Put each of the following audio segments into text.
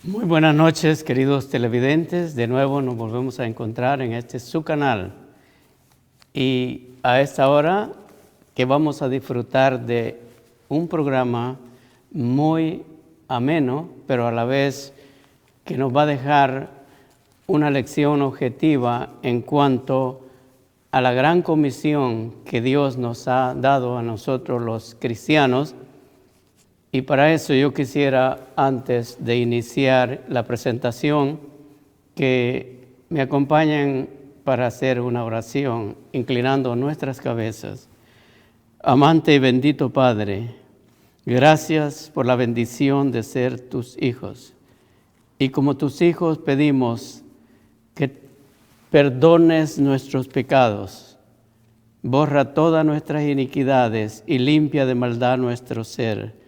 Muy buenas noches, queridos televidentes. De nuevo nos volvemos a encontrar en su canal. Y a esta hora que vamos a disfrutar de un programa muy ameno, pero a la vez que nos va a dejar una lección objetiva en cuanto a la gran comisión que Dios nos ha dado a nosotros los cristianos. Y para eso yo quisiera, antes de iniciar la presentación, que me acompañen para hacer una oración, inclinando nuestras cabezas. Amante y bendito Padre, gracias por la bendición de ser tus hijos. Y como tus hijos pedimos que perdones nuestros pecados, borra todas nuestras iniquidades y limpia de maldad nuestro ser.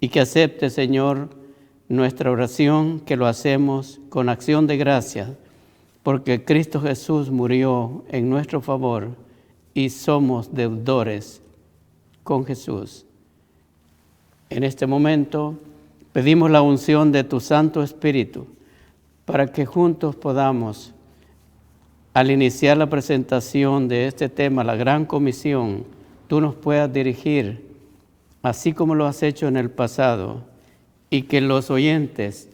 Y que acepte, Señor, nuestra oración, que lo hacemos con acción de gracias, porque Cristo Jesús murió en nuestro favor y somos deudores con Jesús. En este momento pedimos la unción de tu Santo Espíritu para que juntos podamos, al iniciar la presentación de este tema, la Gran Comisión, tú nos puedas dirigir así como lo has hecho en el pasado, y que los oyentes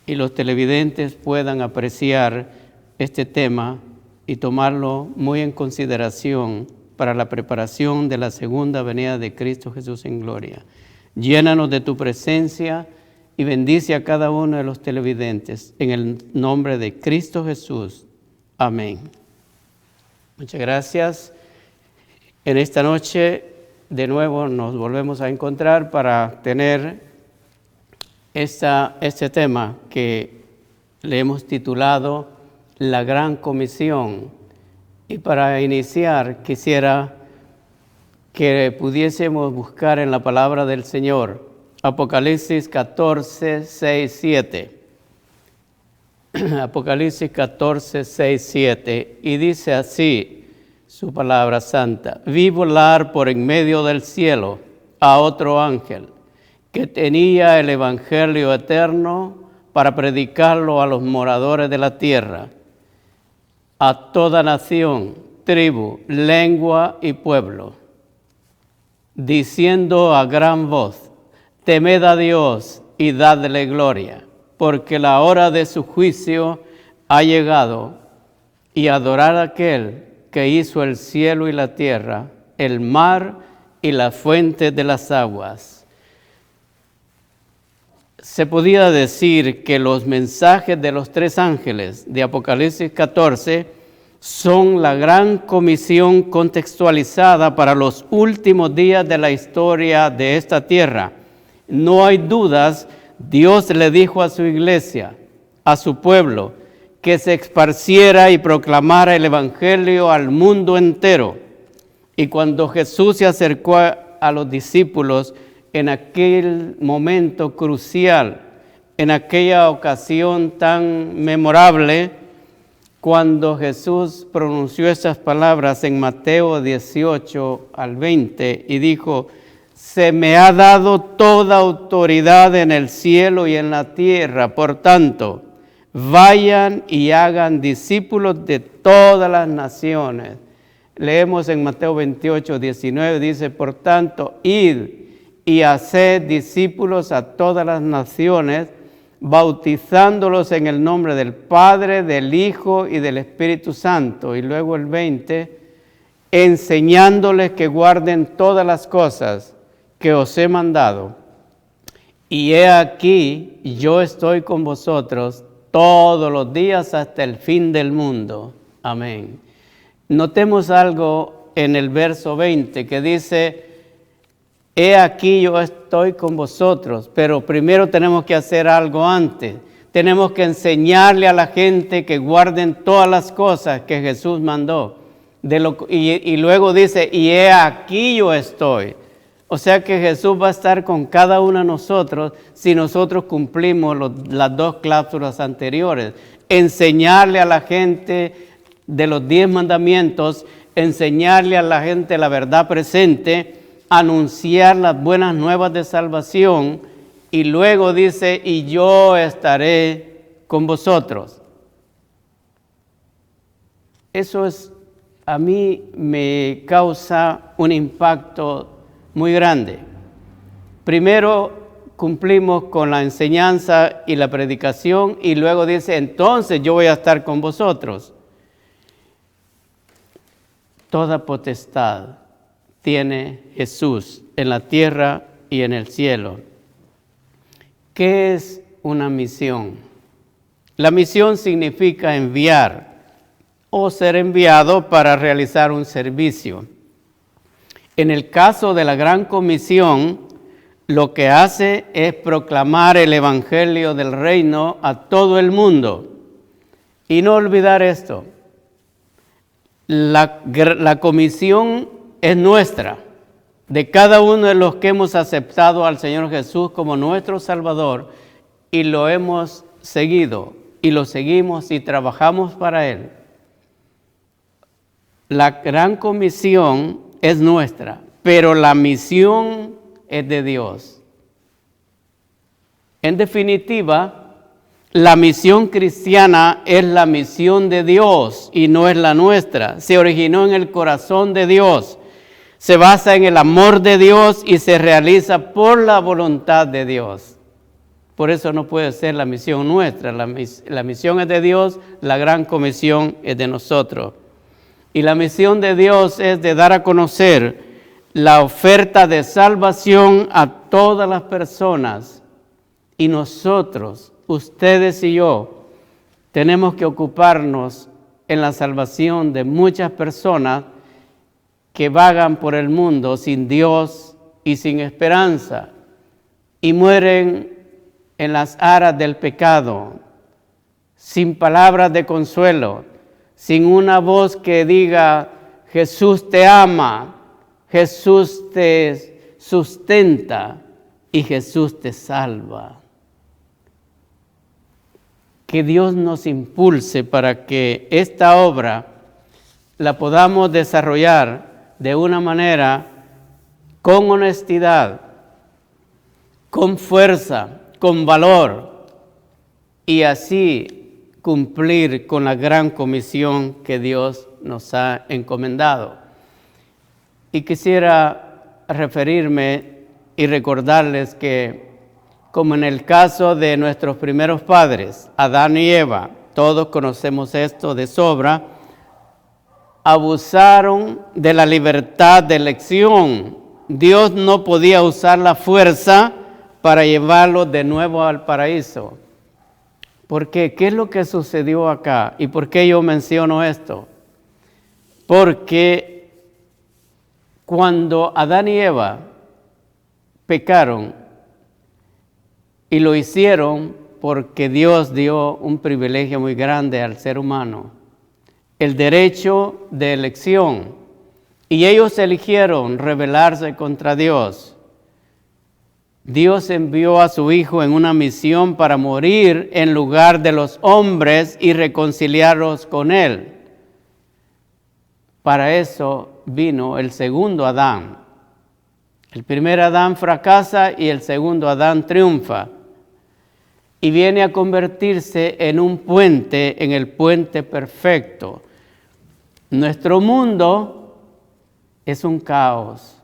y los televidentes puedan apreciar este tema y tomarlo muy en consideración para la preparación de la segunda venida de Cristo Jesús en gloria. Llénanos de tu presencia y bendice a cada uno de los televidentes. En el nombre de Cristo Jesús. Amén. Muchas gracias. En esta noche, de nuevo nos volvemos a encontrar para tener este tema que le hemos titulado La Gran Comisión. Y para iniciar quisiera que pudiésemos buscar en la palabra del Señor, Apocalipsis 14, 6, 7. Apocalipsis 14, 6, 7. Y dice así su palabra santa: vi volar por en medio del cielo a otro ángel que tenía el evangelio eterno para predicarlo a los moradores de la tierra, a toda nación, tribu, lengua y pueblo, diciendo a gran voz: temed a Dios y dadle gloria, porque la hora de su juicio ha llegado, y adorad a aquel que hizo el cielo y la tierra, el mar y la fuente de las aguas. Se podía decir que los mensajes de los tres ángeles de Apocalipsis 14 son la gran comisión contextualizada para los últimos días de la historia de esta tierra. No hay dudas, Dios le dijo a su iglesia, a su pueblo, que se esparciera y proclamara el evangelio al mundo entero. Y cuando Jesús se acercó a los discípulos en aquel momento crucial, en aquella ocasión tan memorable, cuando Jesús pronunció esas palabras en Mateo 18 al 20 y dijo: se me ha dado toda autoridad en el cielo y en la tierra, por tanto, vayan y hagan discípulos de todas las naciones. Leemos en Mateo 28, 19, dice: por tanto, id y haced discípulos a todas las naciones, bautizándolos en el nombre del Padre, del Hijo y del Espíritu Santo. Y luego el 20, enseñándoles que guarden todas las cosas que os he mandado. Y he aquí, yo estoy con vosotros todos los días hasta el fin del mundo. Amén. Notemos algo en el verso 20 que dice: he aquí yo estoy con vosotros, pero primero tenemos que hacer algo antes. Tenemos que enseñarle a la gente que guarden todas las cosas que Jesús mandó. Y luego dice: y he aquí yo estoy. O sea que Jesús va a estar con cada uno de nosotros si nosotros cumplimos las dos cláusulas anteriores. Enseñarle a la gente de los 10 mandamientos, enseñarle a la gente la verdad presente, anunciar las buenas nuevas de salvación y luego dice, y yo estaré con vosotros. Eso a mí me causa un impacto muy grande. Primero cumplimos con la enseñanza y la predicación y luego dice, entonces yo voy a estar con vosotros. Toda potestad tiene Jesús en la tierra y en el cielo. ¿Qué es una misión? La misión significa enviar o ser enviado para realizar un servicio. En el caso de la Gran Comisión, lo que hace es proclamar el Evangelio del Reino a todo el mundo. Y no olvidar esto, la comisión es nuestra, de cada uno de los que hemos aceptado al Señor Jesús como nuestro Salvador y lo hemos seguido y lo seguimos y trabajamos para Él. La Gran Comisión es nuestra, pero la misión es de Dios. En definitiva, la misión cristiana es la misión de Dios y no es la nuestra. Se originó en el corazón de Dios, se basa en el amor de Dios y se realiza por la voluntad de Dios. Por eso no puede ser la misión nuestra. La misión es de Dios, la Gran Comisión es de nosotros. Y la misión de Dios es de dar a conocer la oferta de salvación a todas las personas. Y nosotros, ustedes y yo, tenemos que ocuparnos en la salvación de muchas personas que vagan por el mundo sin Dios y sin esperanza y mueren en las aras del pecado, sin palabras de consuelo, sin una voz que diga, Jesús te ama, Jesús te sustenta y Jesús te salva. Que Dios nos impulse para que esta obra la podamos desarrollar de una manera con honestidad, con fuerza, con valor y así cumplir con la gran comisión que Dios nos ha encomendado. Y quisiera referirme y recordarles que, como en el caso de nuestros primeros padres, Adán y Eva, todos conocemos esto de sobra, abusaron de la libertad de elección. Dios no podía usar la fuerza para llevarlos de nuevo al paraíso. ¿Por qué? ¿Qué es lo que sucedió acá? ¿Y por qué yo menciono esto? Porque cuando Adán y Eva pecaron, y lo hicieron porque Dios dio un privilegio muy grande al ser humano, el derecho de elección, y ellos eligieron rebelarse contra Dios. Dios envió a su Hijo en una misión para morir en lugar de los hombres y reconciliarlos con Él. Para eso vino el segundo Adán. El primer Adán fracasa y el segundo Adán triunfa. Y viene a convertirse en un puente, en el puente perfecto. Nuestro mundo es un caos.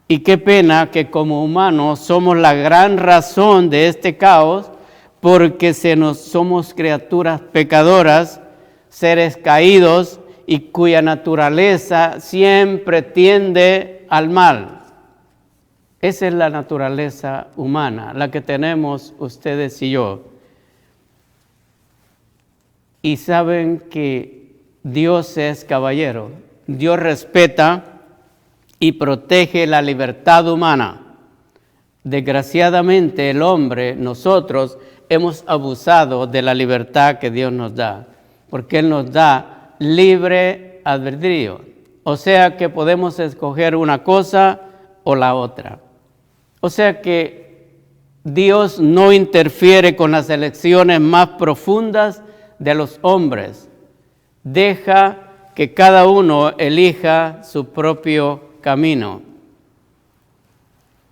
Y qué pena que como humanos somos la gran razón de este caos, porque somos criaturas pecadoras, seres caídos y cuya naturaleza siempre tiende al mal. Esa es la naturaleza humana, la que tenemos ustedes y yo. Y saben que Dios es caballero. Dios respeta y protege la libertad humana. Desgraciadamente el hombre, nosotros, hemos abusado de la libertad que Dios nos da, porque Él nos da libre albedrío. O sea que podemos escoger una cosa o la otra. O sea que Dios no interfiere con las elecciones más profundas de los hombres. Deja que cada uno elija su propio camino.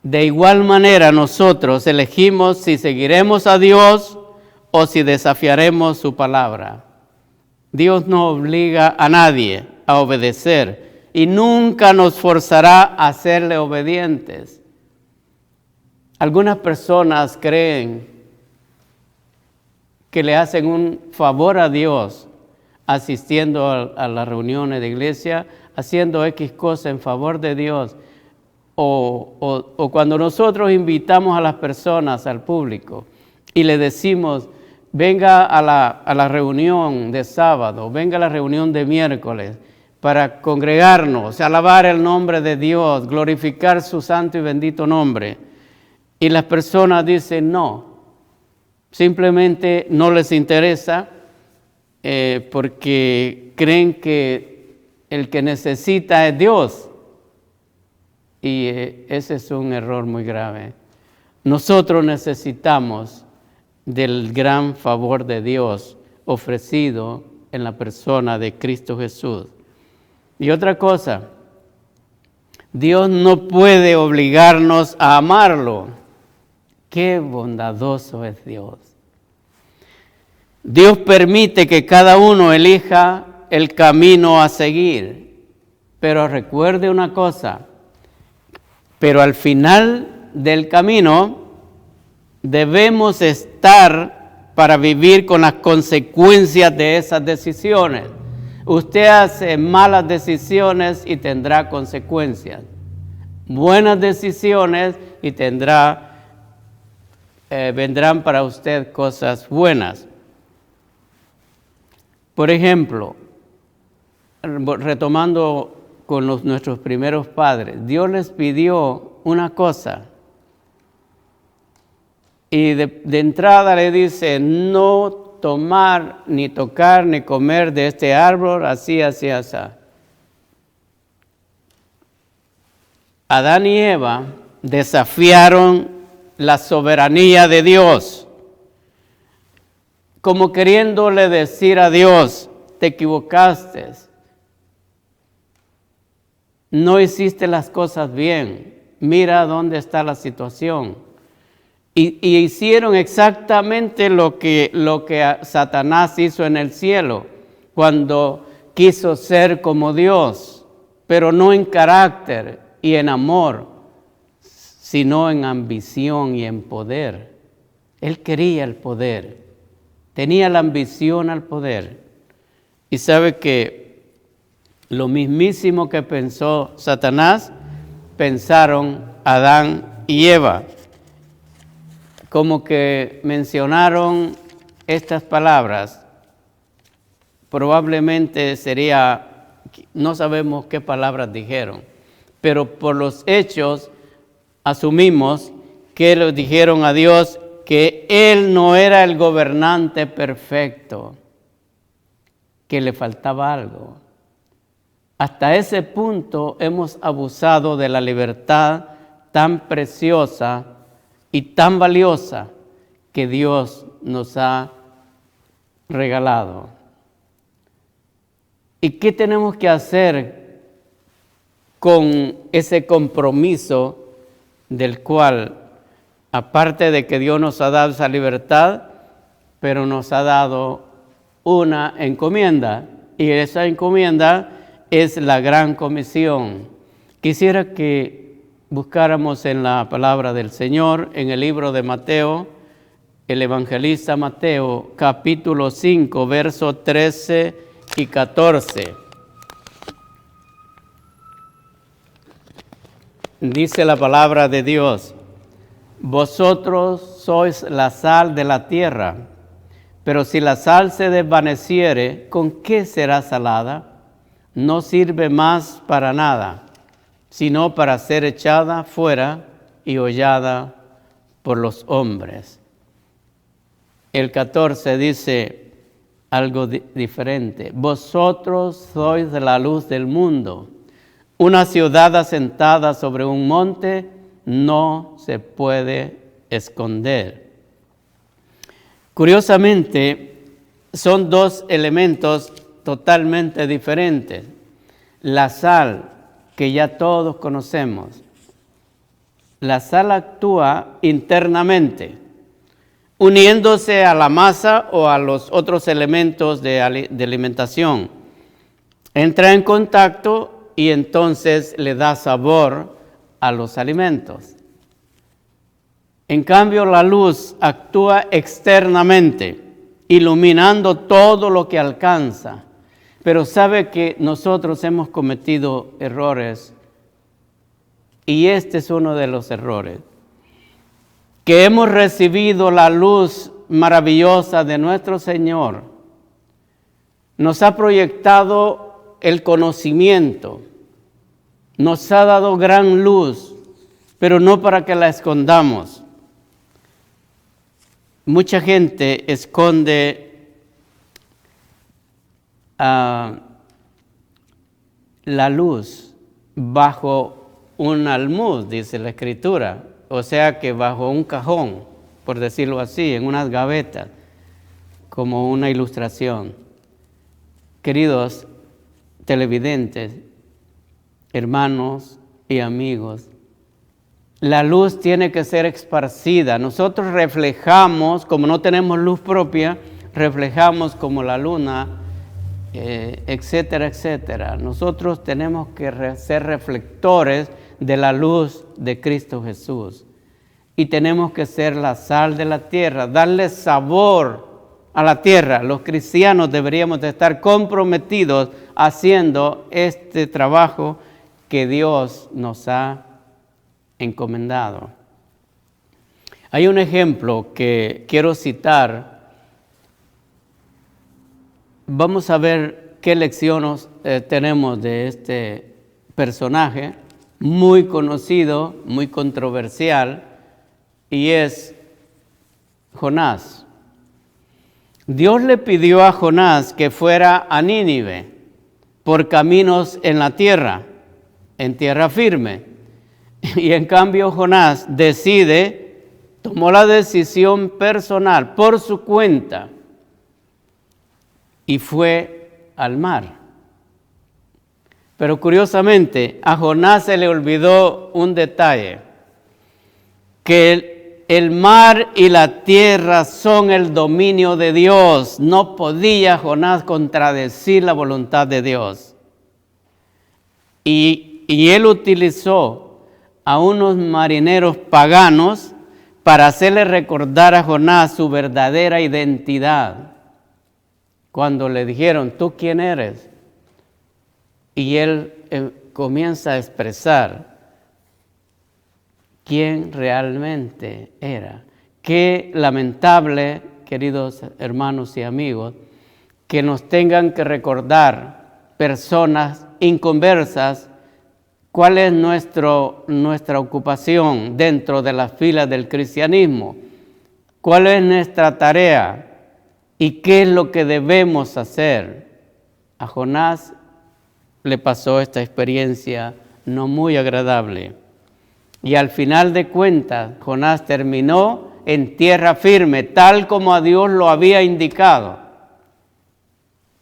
De igual manera nosotros elegimos si seguiremos a Dios o si desafiaremos su palabra. Dios no obliga a nadie a obedecer y nunca nos forzará a serle obedientes. Algunas personas creen que le hacen un favor a Dios asistiendo a las reuniones de iglesia, haciendo X cosa en favor de Dios. O cuando nosotros invitamos a las personas, al público, y le decimos, venga a la reunión de sábado, venga a la reunión de miércoles, para congregarnos, alabar el nombre de Dios, glorificar su santo y bendito nombre. Y las personas dicen no, simplemente no les interesa porque creen que el que necesita es Dios. Y ese es un error muy grave. Nosotros necesitamos del gran favor de Dios ofrecido en la persona de Cristo Jesús. Y otra cosa, Dios no puede obligarnos a amarlo. Qué bondadoso es Dios. Dios permite que cada uno elija el camino a seguir. Pero recuerde una cosa, pero al final del camino debemos estar para vivir con las consecuencias de esas decisiones. Usted hace malas decisiones y tendrá consecuencias. Buenas decisiones y vendrán para usted cosas buenas. Por ejemplo, retomando con nuestros primeros padres, Dios les pidió una cosa y de entrada le dice, no tomar, ni tocar, ni comer de este árbol, así, así, así. Adán y Eva desafiaron la soberanía de Dios, como queriéndole decir a Dios, te equivocaste, no hiciste las cosas bien, mira dónde está la situación. Y hicieron exactamente lo que Satanás hizo en el cielo, cuando quiso ser como Dios, pero no en carácter y en amor, sino en ambición y en poder. Él quería el poder, tenía la ambición al poder. Y sabe que lo mismísimo que pensó Satanás, pensaron Adán y Eva. Como que mencionaron estas palabras, probablemente no sabemos qué palabras dijeron, pero por los hechos asumimos que le dijeron a Dios que Él no era el gobernante perfecto, que le faltaba algo. Hasta ese punto hemos abusado de la libertad tan preciosa y tan valiosa que Dios nos ha regalado. ¿Y qué tenemos que hacer con ese compromiso del cual, aparte de que Dios nos ha dado esa libertad, pero nos ha dado una encomienda? Y esa encomienda es la gran comisión. Quisiera que buscáramos en la palabra del Señor, en el libro de Mateo, el evangelista Mateo, capítulo 5, versos 13 y 14. Dice la palabra de Dios, vosotros sois la sal de la tierra, pero si la sal se desvaneciere, ¿con qué será salada? No sirve más para nada, sino para ser echada fuera y hollada por los hombres. El 14 dice algo diferente. Vosotros sois la luz del mundo. Una ciudad asentada sobre un monte no se puede esconder. Curiosamente, son dos elementos totalmente diferentes. La sal, que ya todos conocemos, La sal actúa internamente, uniéndose a la masa o a los otros elementos de alimentación. Entra en contacto y entonces le da sabor a los alimentos. En cambio, la luz actúa externamente, iluminando todo lo que alcanza. Pero sabe que nosotros hemos cometido errores, y este es uno de los errores, que hemos recibido la luz maravillosa de nuestro Señor. Nos ha proyectado el conocimiento, nos ha dado gran luz, pero no para que la escondamos. Mucha gente esconde la luz bajo un almud, dice la Escritura, o sea que bajo un cajón, por decirlo así, en unas gavetas, como una ilustración. Queridos televidentes, hermanos y amigos, la luz tiene que ser esparcida. Nosotros reflejamos, como no tenemos luz propia, reflejamos como la luna, etcétera, etcétera. Nosotros tenemos que ser reflectores de la luz de Cristo Jesús. Y tenemos que ser la sal de la tierra, darle sabor a la tierra. Los cristianos deberíamos de estar comprometidos haciendo este trabajo que Dios nos ha encomendado. Hay un ejemplo que quiero citar. Vamos a ver qué lecciones tenemos de este personaje muy conocido, muy controversial, y es Jonás. Dios le pidió a Jonás que fuera a Nínive por caminos en la tierra, en tierra firme. Y en cambio Jonás tomó la decisión personal por su cuenta y fue al mar. Pero curiosamente a Jonás se le olvidó un detalle, que el mar y la tierra son el dominio de Dios. No podía Jonás contradecir la voluntad de Dios. Y él utilizó a unos marineros paganos para hacerle recordar a Jonás su verdadera identidad. Cuando le dijeron, ¿tú quién eres? Y él comienza a expresar quién realmente era. Qué lamentable, queridos hermanos y amigos, que nos tengan que recordar personas inconversas cuál es nuestra ocupación dentro de las filas del cristianismo, cuál es nuestra tarea y qué es lo que debemos hacer. A Jonás le pasó esta experiencia no muy agradable. Y al final de cuentas, Jonás terminó en tierra firme, tal como a Dios lo había indicado.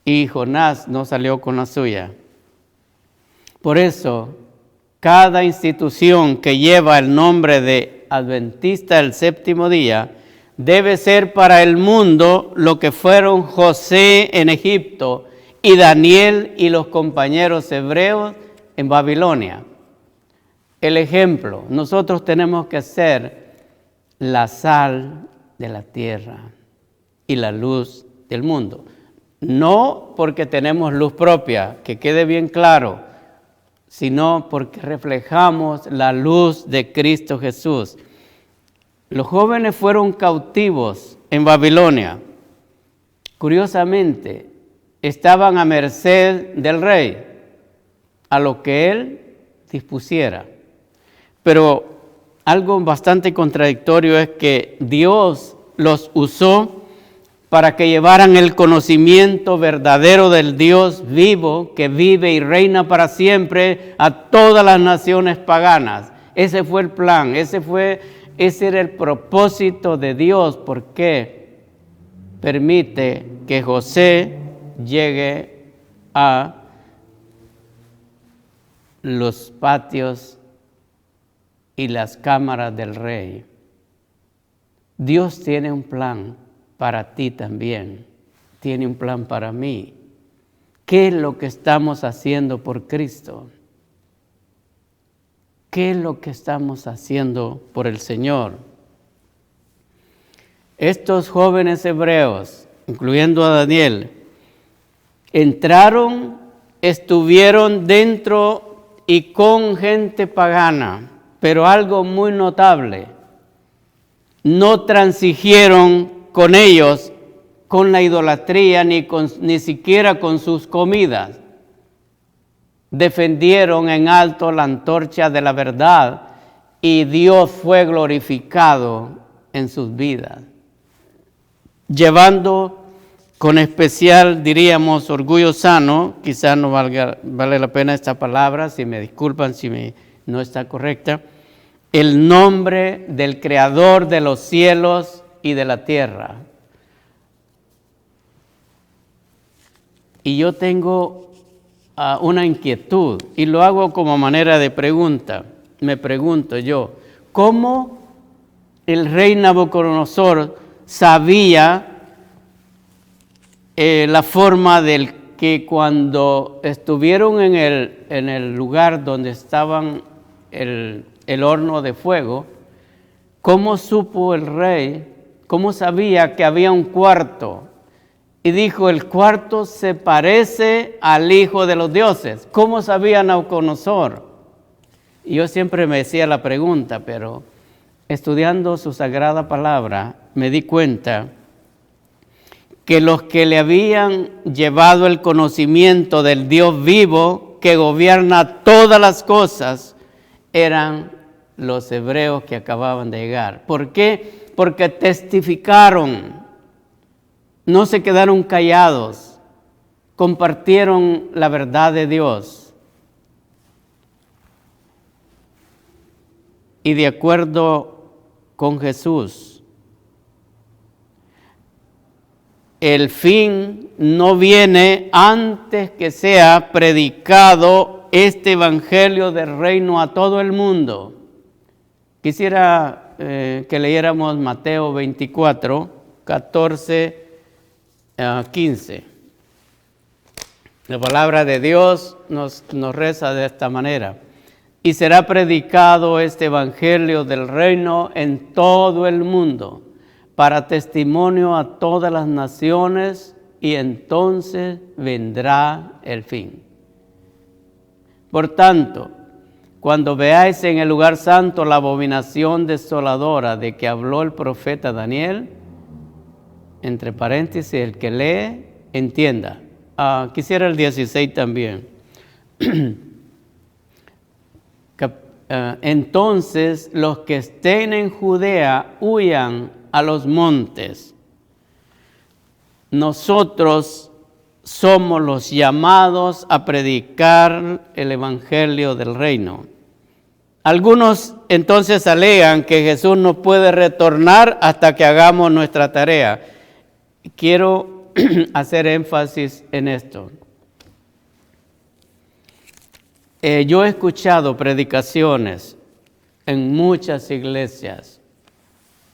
Y Jonás no salió con la suya. Por eso, cada institución que lleva el nombre de Adventista del Séptimo Día debe ser para el mundo lo que fueron José en Egipto y Daniel y los compañeros hebreos en Babilonia. El ejemplo, nosotros tenemos que ser la sal de la tierra y la luz del mundo. No porque tenemos luz propia, que quede bien claro, sino porque reflejamos la luz de Cristo Jesús. Los jóvenes fueron cautivos en Babilonia. Curiosamente, estaban a merced del rey, a lo que él dispusiera. Pero algo bastante contradictorio es que Dios los usó para que llevaran el conocimiento verdadero del Dios vivo que vive y reina para siempre a todas las naciones paganas. Ese fue el plan, ese era el propósito de Dios, porque permite que José llegue a los patios y las cámaras del rey. Dios tiene un plan para ti también, tiene un plan para mí. ¿Qué es lo que estamos haciendo por Cristo? ¿Qué es lo que estamos haciendo por el Señor? Estos jóvenes hebreos, incluyendo a Daniel, entraron, estuvieron dentro y con gente pagana, pero algo muy notable, no transigieron con ellos, con la idolatría, ni siquiera con sus comidas. Defendieron en alto la antorcha de la verdad y Dios fue glorificado en sus vidas, llevando con especial, diríamos, orgullo sano. Quizás no vale la pena esta palabra, si me disculpan si no está correcta, el nombre del Creador de los cielos y de la tierra. Y yo tengo una inquietud, y lo hago como manera de pregunta. Me pregunto yo, ¿cómo el rey Nabucodonosor sabía la forma del que cuando estuvieron en el lugar donde estaban el horno de fuego, cómo supo el rey, cómo sabía que había un cuarto? Y dijo, el cuarto se parece al Hijo de los dioses. ¿Cómo sabía Nabucodonosor? Y yo siempre me hacía la pregunta, pero estudiando su sagrada palabra, me di cuenta que los que le habían llevado el conocimiento del Dios vivo, que gobierna todas las cosas, eran los hebreos que acababan de llegar. ¿Por qué? Porque testificaron. No se quedaron callados, compartieron la verdad de Dios. Y de acuerdo con Jesús, el fin no viene antes que sea predicado este evangelio del reino a todo el mundo. Quisiera que leyéramos Mateo 24, 14, 15. La palabra de Dios nos reza de esta manera. Y será predicado este evangelio del reino en todo el mundo, para testimonio a todas las naciones, y entonces vendrá el fin. Por tanto, cuando veáis en el lugar santo la abominación desoladora de que habló el profeta Daniel, entre paréntesis, el que lee, entienda. Quisiera el 16 también. Entonces los que estén en Judea huyan a los montes. Nosotros somos los llamados a predicar el evangelio del reino. Algunos entonces alegan que Jesús no puede retornar hasta que hagamos nuestra tarea. Quiero hacer énfasis en esto. Yo he escuchado predicaciones en muchas iglesias,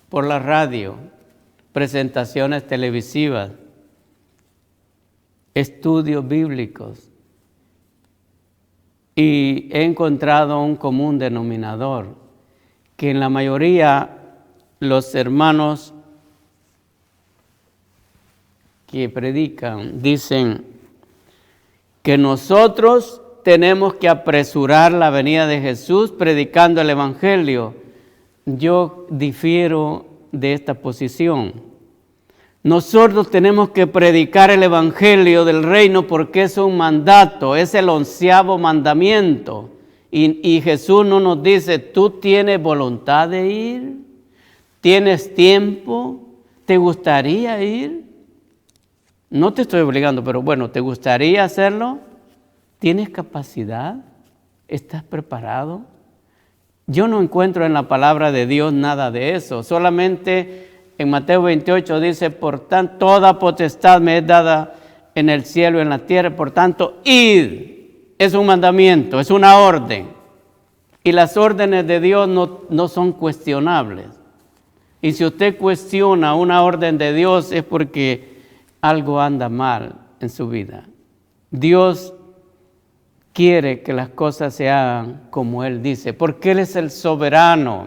por la radio, presentaciones televisivas, estudios bíblicos, y he encontrado un común denominador, que en la mayoría los hermanos que predican dicen que nosotros tenemos que apresurar la venida de Jesús predicando el evangelio. Yo difiero de esta posición. Nosotros tenemos que predicar el evangelio del reino porque es un mandato, es el 11º mandamiento. Y Jesús no nos dice, ¿tú tienes voluntad de ir? ¿Tienes tiempo? ¿Te gustaría ir? No te estoy obligando, pero bueno, ¿te gustaría hacerlo? ¿Tienes capacidad? ¿Estás preparado? Yo no encuentro en la palabra de Dios nada de eso. Solamente en Mateo 28 dice, por tanto, toda potestad me es dada en el cielo y en la tierra. Por tanto, id. Es un mandamiento, es una orden. Y las órdenes de Dios no son cuestionables. Y si usted cuestiona una orden de Dios es porque algo anda mal en su vida. Dios quiere que las cosas se hagan como Él dice, porque Él es el soberano.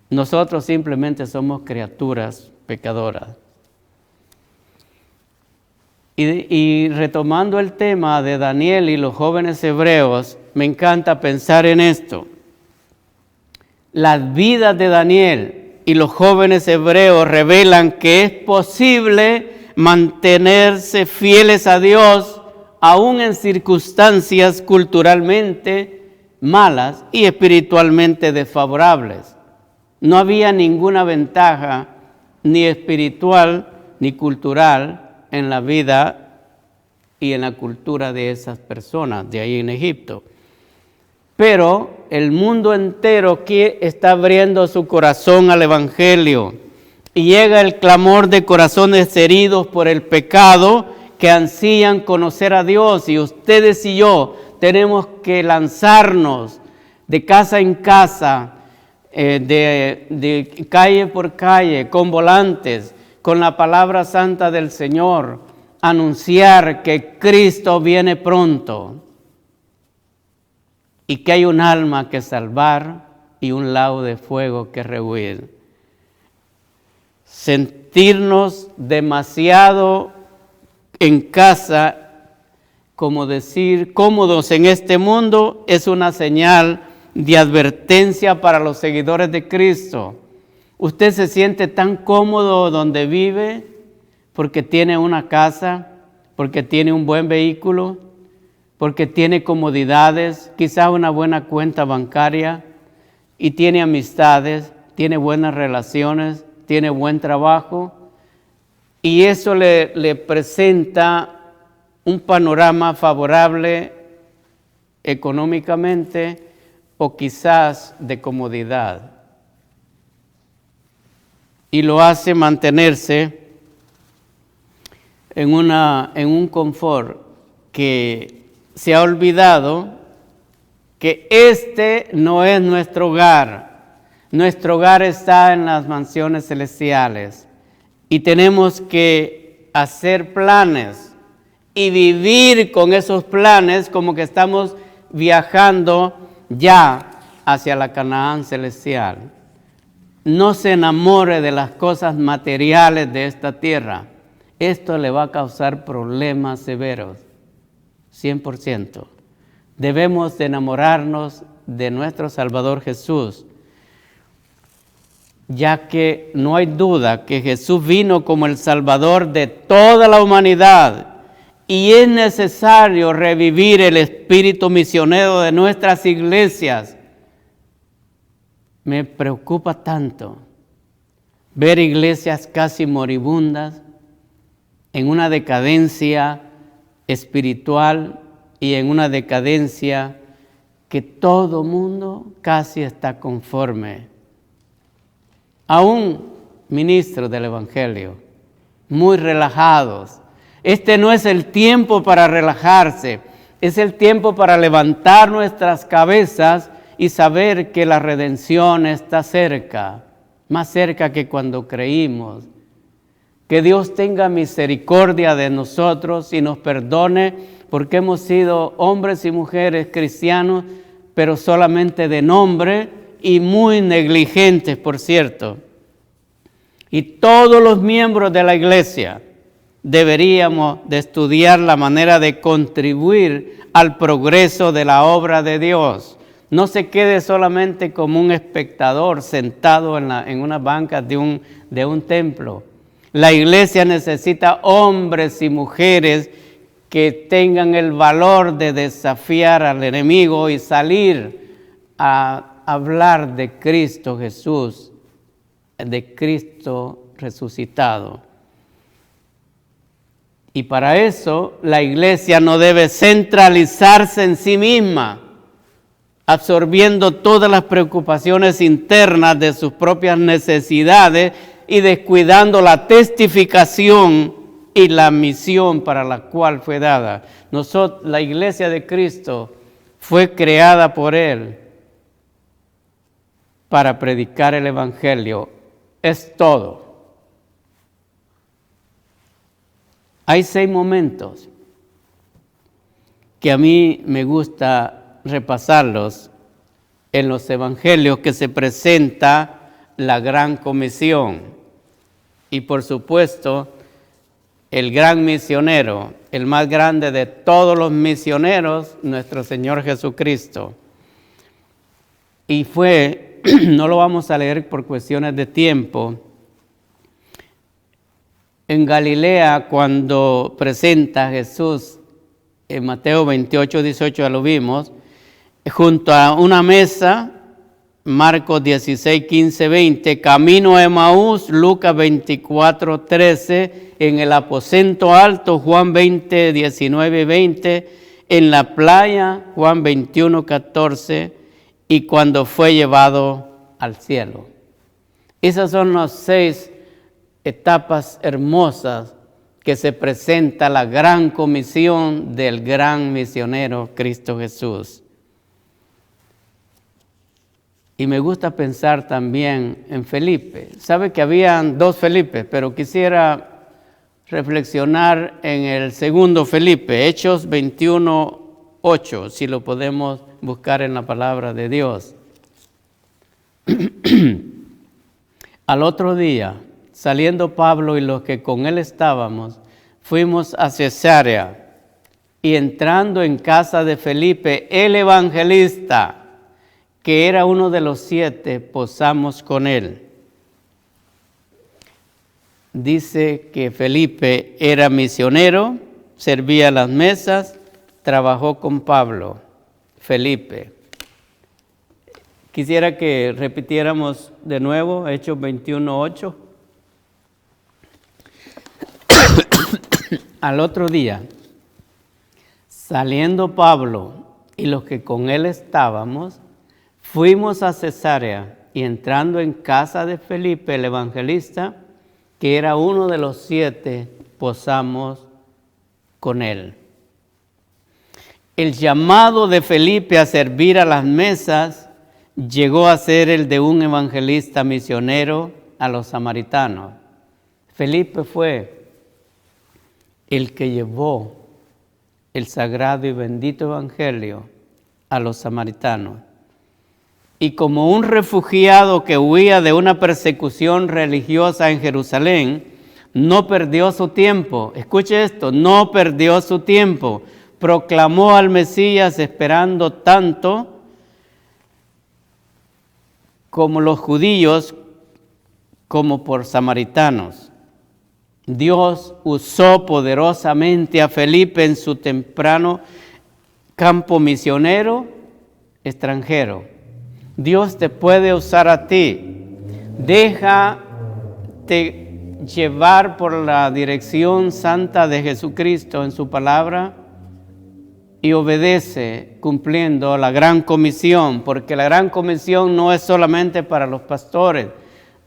Nosotros simplemente somos criaturas pecadoras. Y retomando el tema de Daniel y los jóvenes hebreos, me encanta pensar en esto. Las vidas de Daniel y los jóvenes hebreos revelan que es posible mantenerse fieles a Dios aún en circunstancias culturalmente malas y espiritualmente desfavorables. No había ninguna ventaja ni espiritual ni cultural en la vida y en la cultura de esas personas de ahí en Egipto. Pero el mundo entero que está abriendo su corazón al Evangelio y llega el clamor de corazones heridos por el pecado que ansían conocer a Dios, y ustedes y yo tenemos que lanzarnos de casa en casa, de calle por calle, con volantes, con la palabra santa del Señor, anunciar que Cristo viene pronto y que hay un alma que salvar y un lago de fuego que rehuir. Sentirnos demasiado en casa, como decir, cómodos en este mundo, es una señal de advertencia para los seguidores de Cristo. Usted se siente tan cómodo donde vive porque tiene una casa, porque tiene un buen vehículo, porque tiene comodidades, quizá una buena cuenta bancaria, y tiene amistades, tiene buenas relaciones, tiene buen trabajo, y eso le presenta un panorama favorable económicamente o quizás de comodidad. Y lo hace mantenerse en un confort que se ha olvidado que este no es nuestro hogar. Nuestro hogar está en las mansiones celestiales y tenemos que hacer planes y vivir con esos planes como que estamos viajando ya hacia la Canaán celestial. No se enamore de las cosas materiales de esta tierra. Esto le va a causar problemas severos, 100%. Debemos de enamorarnos de nuestro Salvador Jesús, ya que no hay duda que Jesús vino como el Salvador de toda la humanidad y es necesario revivir el espíritu misionero de nuestras iglesias. Me preocupa tanto ver iglesias casi moribundas, en una decadencia espiritual y en una decadencia que todo mundo casi está conforme. Aún ministros del Evangelio, muy relajados. Este no es el tiempo para relajarse, es el tiempo para levantar nuestras cabezas y saber que la redención está cerca, más cerca que cuando creímos. Que Dios tenga misericordia de nosotros y nos perdone porque hemos sido hombres y mujeres cristianos, pero solamente de nombre y muy negligentes, por cierto. Y todos los miembros de la iglesia deberíamos de estudiar la manera de contribuir al progreso de la obra de Dios. No se quede solamente como un espectador sentado en una banca de un templo. La iglesia necesita hombres y mujeres que tengan el valor de desafiar al enemigo y salir a hablar de Cristo Jesús, de Cristo resucitado. Y para eso la iglesia no debe centralizarse en sí misma, absorbiendo todas las preocupaciones internas de sus propias necesidades y descuidando la testificación y la misión para la cual fue dada. La iglesia de Cristo fue creada por Él para predicar el Evangelio. Es todo. Hay 6 momentos que a mí me gusta repasarlos en los evangelios que se presenta la gran comisión. Y por supuesto, el gran misionero, el más grande de todos los misioneros, nuestro Señor Jesucristo. Y fue, no lo vamos a leer por cuestiones de tiempo, en Galilea cuando presenta a Jesús en Mateo 28, 18, ya lo vimos, junto a una mesa, Marcos 16, 15, 20, camino a Emaús, Lucas 24, 13, en el aposento alto, Juan 20, 19, 20, en la playa, Juan 21, 14, y cuando fue llevado al cielo. Esas son las 6 etapas hermosas que se presenta la gran comisión del gran misionero Cristo Jesús. Y me gusta pensar también en Felipe. Sabe que habían 2 Felipes, pero quisiera reflexionar en el segundo Felipe, Hechos 21, 8, si lo podemos buscar en la palabra de Dios. Al otro día, saliendo Pablo y los que con él estábamos, fuimos a Cesarea, y entrando en casa de Felipe, el evangelista, que era uno de los 7, posamos con él. Dice que Felipe era misionero, servía las mesas, trabajó con Pablo. Felipe. Quisiera que repitiéramos de nuevo Hechos 21:8. Al otro día, saliendo Pablo y los que con él estábamos, fuimos a Cesarea, y entrando en casa de Felipe el evangelista, que era uno de los 7, posamos con él. El llamado de Felipe a servir a las mesas llegó a ser el de un evangelista misionero a los samaritanos. Felipe fue el que llevó el sagrado y bendito evangelio a los samaritanos. Y como un refugiado que huía de una persecución religiosa en Jerusalén, no perdió su tiempo. Escuche esto, no perdió su tiempo. Proclamó al Mesías esperando tanto como los judíos como por samaritanos. Dios usó poderosamente a Felipe en su temprano campo misionero extranjero. Dios te puede usar a ti. Déjate llevar por la dirección santa de Jesucristo en su palabra y obedece cumpliendo la gran comisión, porque la gran comisión no es solamente para los pastores,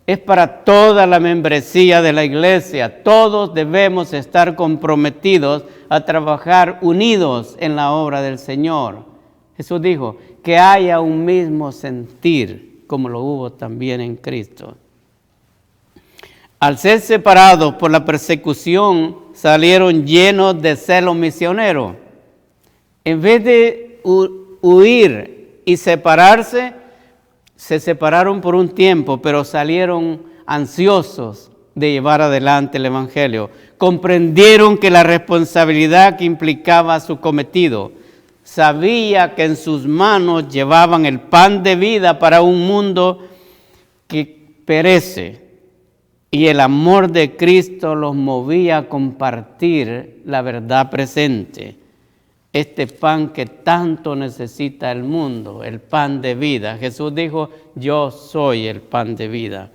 es para toda la membresía de la iglesia. Todos debemos estar comprometidos a trabajar unidos en la obra del Señor. Jesús dijo, que haya un mismo sentir, como lo hubo también en Cristo. Al ser separados por la persecución, salieron llenos de celo misionero. En vez de huir y separarse, se separaron por un tiempo, pero salieron ansiosos de llevar adelante el evangelio. Comprendieron que la responsabilidad que implicaba su cometido, sabía que en sus manos llevaban el pan de vida para un mundo que perece, y el amor de Cristo los movía a compartir la verdad presente, este pan que tanto necesita el mundo, el pan de vida. Jesús dijo, yo soy el pan de vida.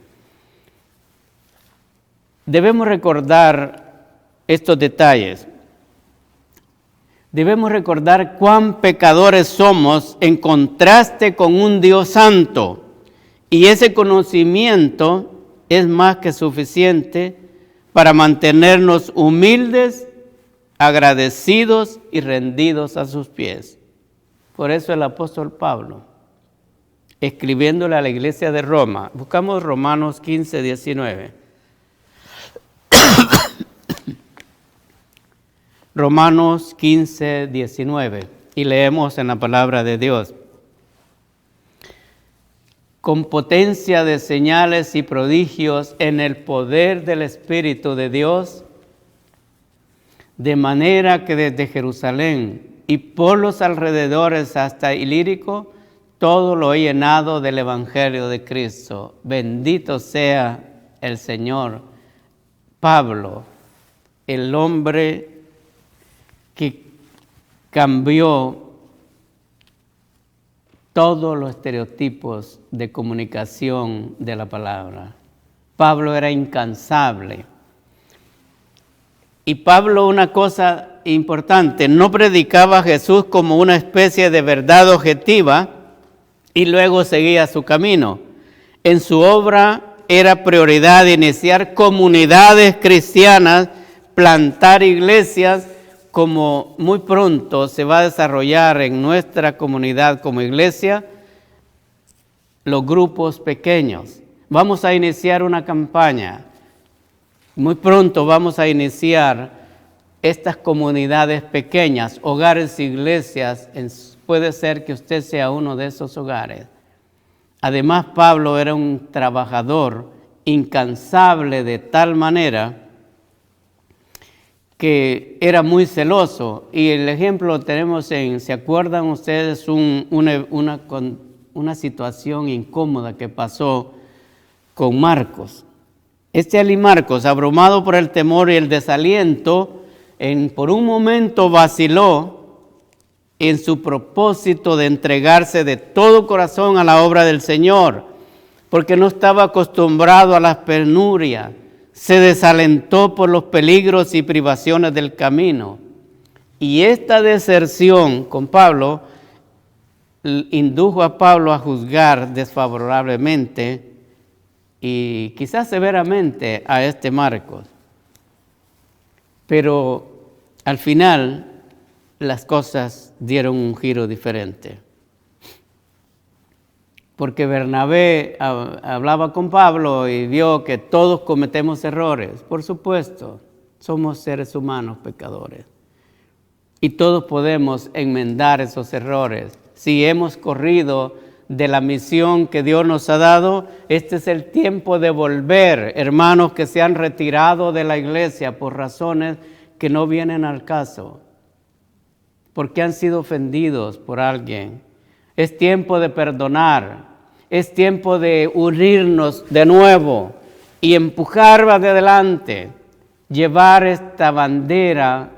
Debemos recordar estos detalles. Debemos recordar cuán pecadores somos en contraste con un Dios santo. Y ese conocimiento es más que suficiente para mantenernos humildes, agradecidos y rendidos a sus pies. Por eso el apóstol Pablo, escribiéndole a la iglesia de Roma, buscamos Romanos 15, 19. Romanos 15, 19. Y leemos en la palabra de Dios. Con potencia de señales y prodigios en el poder del Espíritu de Dios, de manera que desde Jerusalén y por los alrededores hasta Ilírico, todo lo he llenado del Evangelio de Cristo. Bendito sea el Señor. Pablo, el hombre que cambió todos los estereotipos de comunicación de la palabra. Pablo era incansable. Y Pablo, una cosa importante, no predicaba a Jesús como una especie de verdad objetiva y luego seguía su camino. En su obra era prioridad iniciar comunidades cristianas, plantar iglesias, como muy pronto se va a desarrollar en nuestra comunidad como iglesia, los grupos pequeños. Vamos a iniciar una campaña. Muy pronto vamos a iniciar estas comunidades pequeñas, hogares, iglesias. Puede ser que usted sea uno de esos hogares. Además, Pablo era un trabajador incansable de tal manera que era muy celoso. Y el ejemplo lo tenemos ¿se acuerdan ustedes una situación incómoda que pasó con Marcos? Marcos, abrumado por el temor y el desaliento, por un momento vaciló en su propósito de entregarse de todo corazón a la obra del Señor, porque no estaba acostumbrado a las penurias. Se desalentó por los peligros y privaciones del camino. Y esta deserción con Pablo indujo a Pablo a juzgar desfavorablemente y quizás severamente a Marcos. Pero al final las cosas dieron un giro diferente. Porque Bernabé hablaba con Pablo y vio que todos cometemos errores. Por supuesto, somos seres humanos pecadores. Y todos podemos enmendar esos errores. Si hemos corrido de la misión que Dios nos ha dado, este es el tiempo de volver. Hermanos que se han retirado de la iglesia por razones que no vienen al caso, porque han sido ofendidos por alguien. Es tiempo de perdonar. Es tiempo de unirnos de nuevo y empujar hacia adelante, llevar esta bandera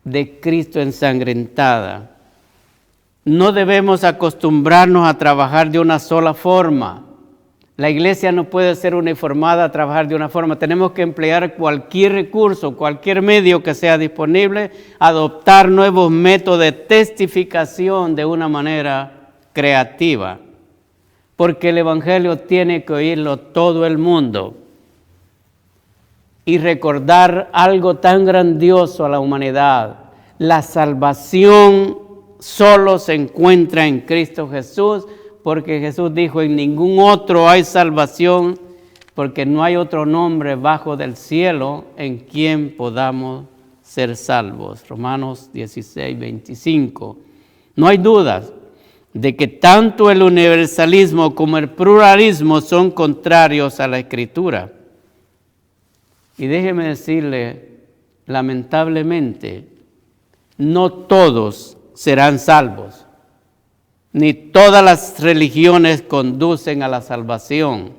de Cristo ensangrentada. No debemos acostumbrarnos a trabajar de una sola forma. La iglesia no puede ser uniformada a trabajar de una forma. Tenemos que emplear cualquier recurso, cualquier medio que sea disponible, adoptar nuevos métodos de testificación de una manera creativa. Porque el Evangelio tiene que oírlo todo el mundo y recordar algo tan grandioso a la humanidad. La salvación solo se encuentra en Cristo Jesús, porque Jesús dijo, en ningún otro hay salvación, porque no hay otro nombre bajo del cielo en quien podamos ser salvos. Romanos 16, 25. No hay dudas de que tanto el universalismo como el pluralismo son contrarios a la Escritura. Y déjeme decirle, lamentablemente, no todos serán salvos, ni todas las religiones conducen a la salvación.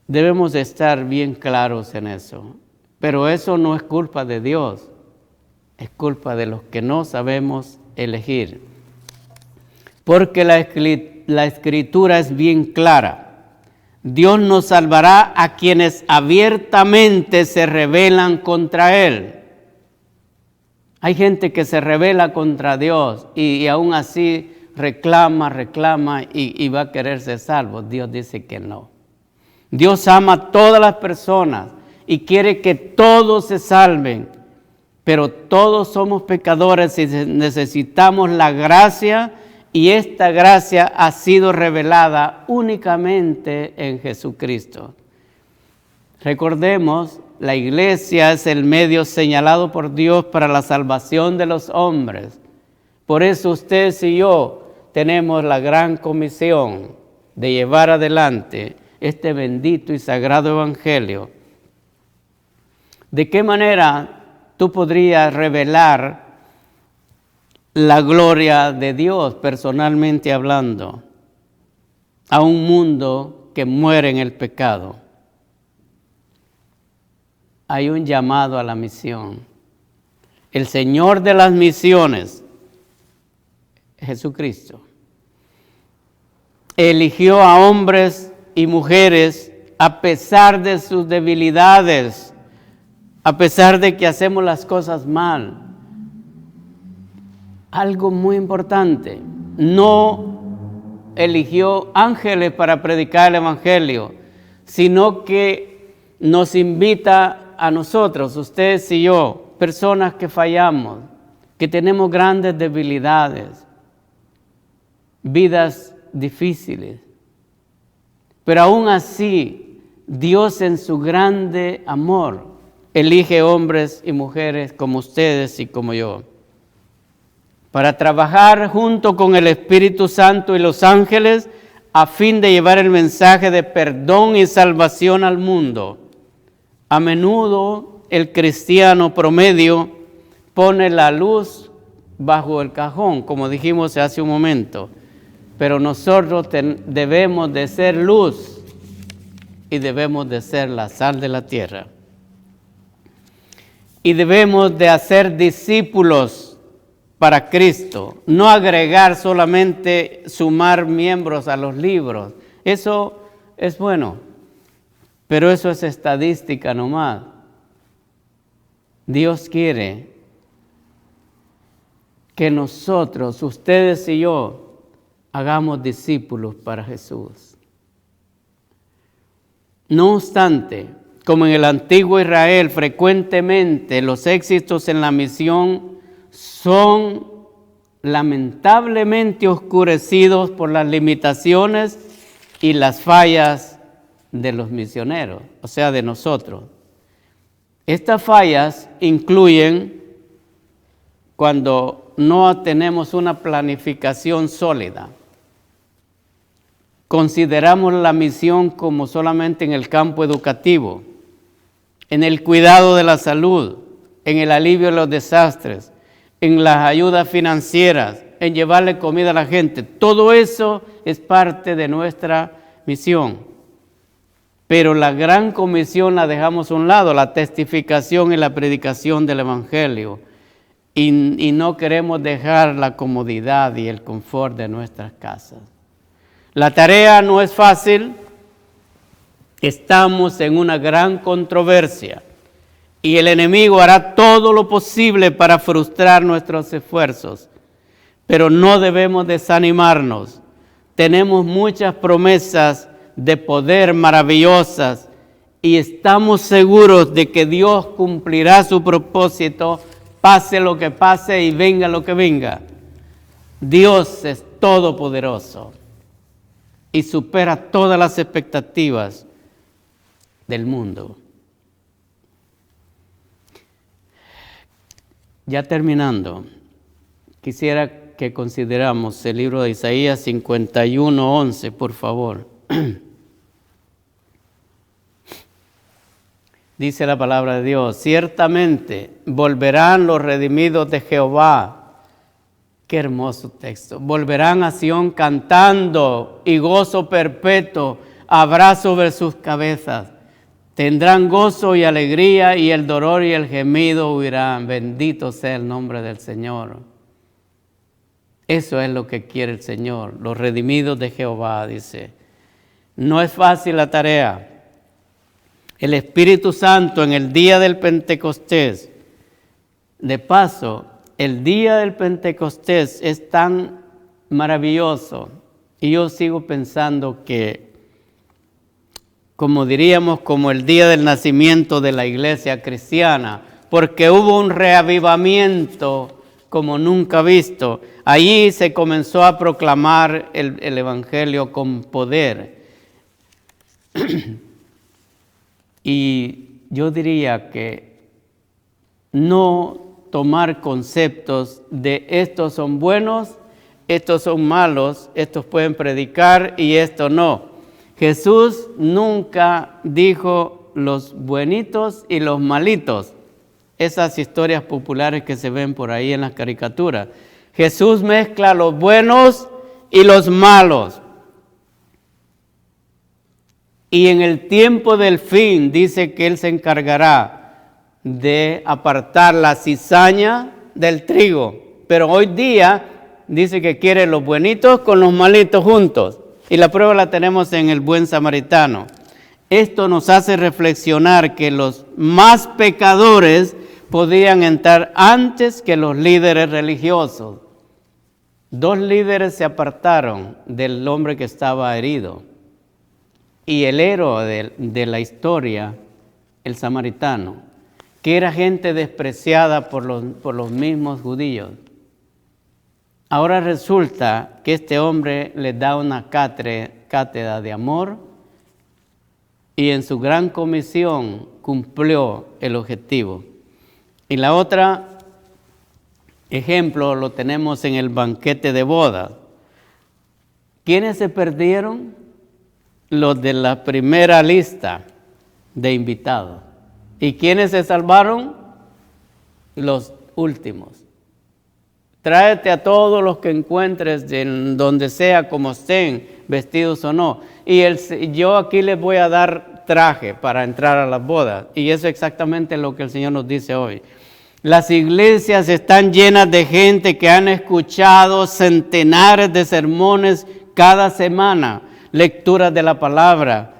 Debemos de estar bien claros en eso, pero eso no es culpa de Dios. Es culpa de los que no sabemos elegir. Porque la Escritura es bien clara. Dios nos salvará a quienes abiertamente se rebelan contra Él. Hay gente que se rebela contra Dios y aún así reclama y va a querer ser salvo. Dios dice que no. Dios ama a todas las personas y quiere que todos se salven. Pero todos somos pecadores y necesitamos la gracia, y esta gracia ha sido revelada únicamente en Jesucristo. Recordemos, la iglesia es el medio señalado por Dios para la salvación de los hombres. Por eso ustedes y yo tenemos la gran comisión de llevar adelante este bendito y sagrado evangelio. ¿De qué manera tú podrías revelar la gloria de Dios personalmente hablando a un mundo que muere en el pecado? Hay un llamado a la misión. El Señor de las misiones, Jesucristo, eligió a hombres y mujeres a pesar de sus debilidades, a pesar de que hacemos las cosas mal. Algo muy importante, no eligió ángeles para predicar el evangelio, sino que nos invita a nosotros, ustedes y yo, personas que fallamos, que tenemos grandes debilidades, vidas difíciles. Pero aún así, Dios en su grande amor elige hombres y mujeres como ustedes y como yo, para trabajar junto con el Espíritu Santo y los ángeles a fin de llevar el mensaje de perdón y salvación al mundo. A menudo el cristiano promedio pone la luz bajo el cajón, como dijimos hace un momento, pero nosotros debemos de ser luz y debemos de ser la sal de la tierra. Y debemos de hacer discípulos para Cristo, no agregar solamente, sumar miembros a los libros. Eso es bueno, pero eso es estadística nomás. Dios quiere que nosotros, ustedes y yo, hagamos discípulos para Jesús. No obstante, como en el antiguo Israel, frecuentemente los éxitos en la misión son lamentablemente oscurecidos por las limitaciones y las fallas de los misioneros, o sea, de nosotros. Estas fallas incluyen cuando no tenemos una planificación sólida. Consideramos la misión como solamente en el campo educativo, en el cuidado de la salud, en el alivio de los desastres, en las ayudas financieras, en llevarle comida a la gente. Todo eso es parte de nuestra misión. Pero la gran comisión la dejamos a un lado, la testificación y la predicación del evangelio. Y no queremos dejar la comodidad y el confort de nuestras casas. La tarea no es fácil. Estamos en una gran controversia y el enemigo hará todo lo posible para frustrar nuestros esfuerzos, pero no debemos desanimarnos. Tenemos muchas promesas de poder maravillosas y estamos seguros de que Dios cumplirá su propósito, pase lo que pase y venga lo que venga. Dios es todopoderoso y supera todas las expectativas del mundo. Ya terminando, quisiera que consideramos el libro de Isaías 51:11, por favor. Dice la palabra de Dios: ciertamente volverán los redimidos de Jehová. Qué hermoso texto. Volverán a Sión cantando, y gozo perpetuo habrá sobre sus cabezas. Tendrán gozo y alegría, y el dolor y el gemido huirán. Bendito sea el nombre del Señor. Eso es lo que quiere el Señor, los redimidos de Jehová, dice. No es fácil la tarea. El Espíritu Santo en el día del Pentecostés, de paso, el día del Pentecostés es tan maravilloso, y yo sigo pensando que, como diríamos, como el día del nacimiento de la iglesia cristiana, porque hubo un reavivamiento como nunca visto. Allí se comenzó a proclamar el Evangelio con poder. Y yo diría que no tomar conceptos de estos son buenos, estos son malos, estos pueden predicar y esto no. Jesús nunca dijo los buenitos y los malitos. Esas historias populares que se ven por ahí en las caricaturas. Jesús mezcla los buenos y los malos. Y en el tiempo del fin dice que Él se encargará de apartar la cizaña del trigo. Pero hoy día dice que quiere los buenitos con los malitos juntos. Y la prueba la tenemos en el buen samaritano. Esto nos hace reflexionar que los más pecadores podían entrar antes que los líderes religiosos. 2 líderes se apartaron del hombre que estaba herido. Y el héroe de la historia, el samaritano, que era gente despreciada por los mismos judíos. Ahora resulta que este hombre les da una cátedra de amor y en su gran comisión cumplió el objetivo. Y la otra ejemplo lo tenemos en el banquete de bodas. ¿Quiénes se perdieron? Los de la primera lista de invitados. ¿Y quiénes se salvaron? Los últimos. Tráete a todos los que encuentres en donde sea, como estén, vestidos o no. Y yo aquí les voy a dar traje para entrar a las bodas. Y eso es exactamente lo que el Señor nos dice hoy. Las iglesias están llenas de gente que han escuchado centenares de sermones cada semana, lecturas de la palabra,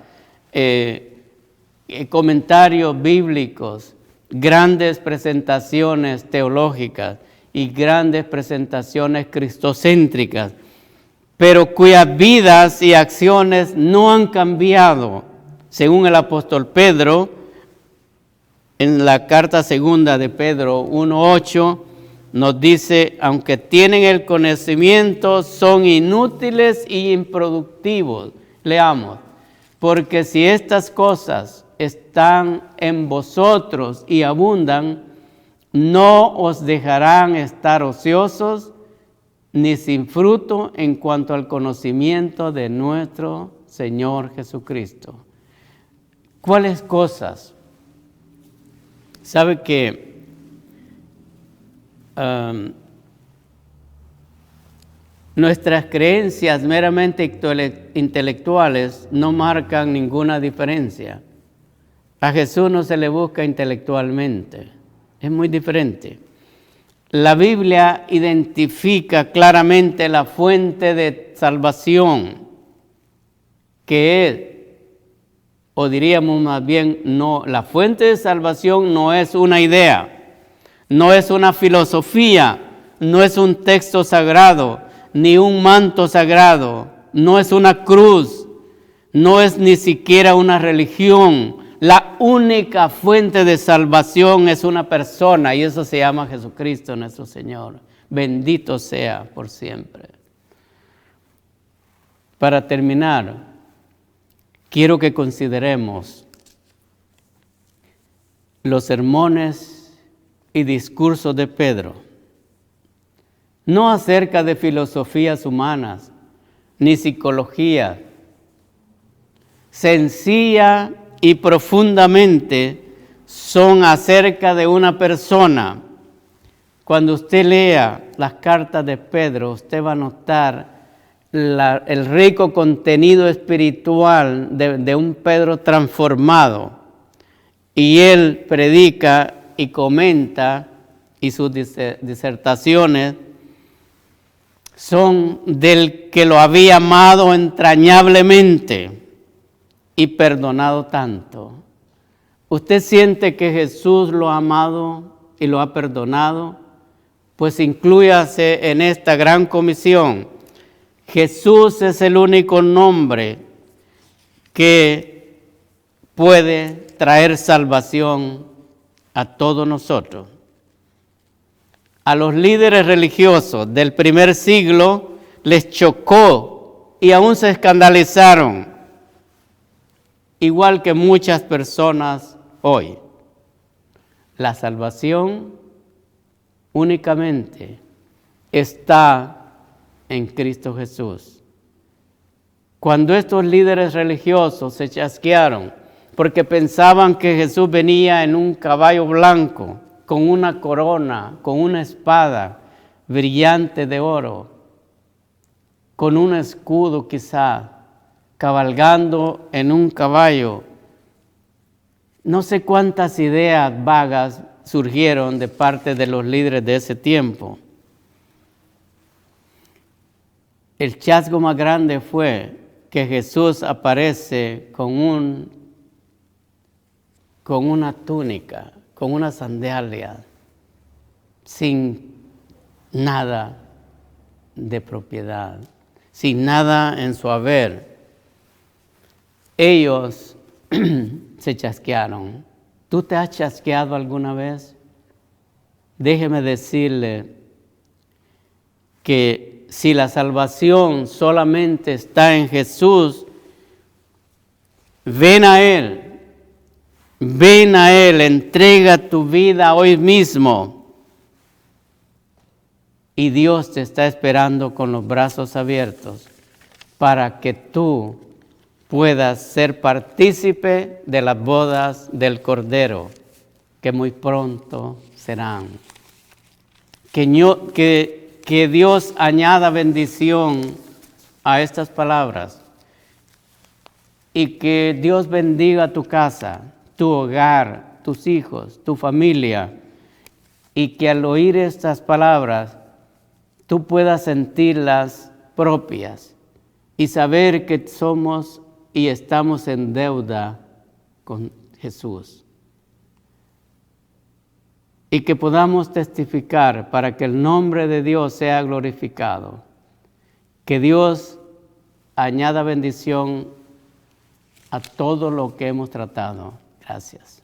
comentarios bíblicos, grandes presentaciones teológicas y grandes presentaciones cristocéntricas, pero cuyas vidas y acciones no han cambiado. Según el apóstol Pedro, en la carta segunda de Pedro 1:8, nos dice, aunque tienen el conocimiento, son inútiles y improductivos. Leamos, porque si estas cosas están en vosotros y abundan, no os dejarán estar ociosos ni sin fruto en cuanto al conocimiento de nuestro Señor Jesucristo. ¿Cuáles cosas? ¿Sabe que nuestras creencias meramente intelectuales no marcan ninguna diferencia? A Jesús no se le busca intelectualmente, es muy diferente. La Biblia identifica claramente la fuente de salvación, que es, o diríamos más bien, no, la fuente de salvación no es una idea, no es una filosofía, no es un texto sagrado, ni un manto sagrado, no es una cruz, no es ni siquiera una religión. La única fuente de salvación es una persona y eso se llama Jesucristo nuestro Señor. Bendito sea por siempre. Para terminar, quiero que consideremos los sermones y discursos de Pedro, no acerca de filosofías humanas ni psicología, sencilla y profundamente son acerca de una persona. Cuando usted lea las cartas de Pedro, usted va a notar el rico contenido espiritual de un Pedro transformado. Y él predica y comenta, y sus disertaciones son del que lo había amado entrañablemente y perdonado tanto. ¿Usted siente que Jesús lo ha amado y lo ha perdonado? Pues inclúyase en esta gran comisión. Jesús es el único nombre que puede traer salvación a todos nosotros. A los líderes religiosos del primer siglo les chocó y aún se escandalizaron, igual que muchas personas hoy. La salvación únicamente está en Cristo Jesús. Cuando estos líderes religiosos se chasquearon porque pensaban que Jesús venía en un caballo blanco, con una corona, con una espada brillante de oro, con un escudo quizá, cabalgando en un caballo. No sé cuántas ideas vagas surgieron de parte de los líderes de ese tiempo. El chasco más grande fue que Jesús aparece con una túnica, con una sandalia, sin nada de propiedad, sin nada en su haber. Ellos se chasquearon. ¿Tú te has chasqueado alguna vez? Déjeme decirle que si la salvación solamente está en Jesús, ven a Él, entrega tu vida hoy mismo. Y Dios te está esperando con los brazos abiertos para que tú puedas ser partícipe de las bodas del Cordero, que muy pronto serán. Que Dios añada bendición a estas palabras y que Dios bendiga tu casa, tu hogar, tus hijos, tu familia, y que al oír estas palabras tú puedas sentirlas propias y saber que somos y estamos en deuda con Jesús. Y que podamos testificar para que el nombre de Dios sea glorificado. Que Dios añada bendición a todo lo que hemos tratado. Gracias.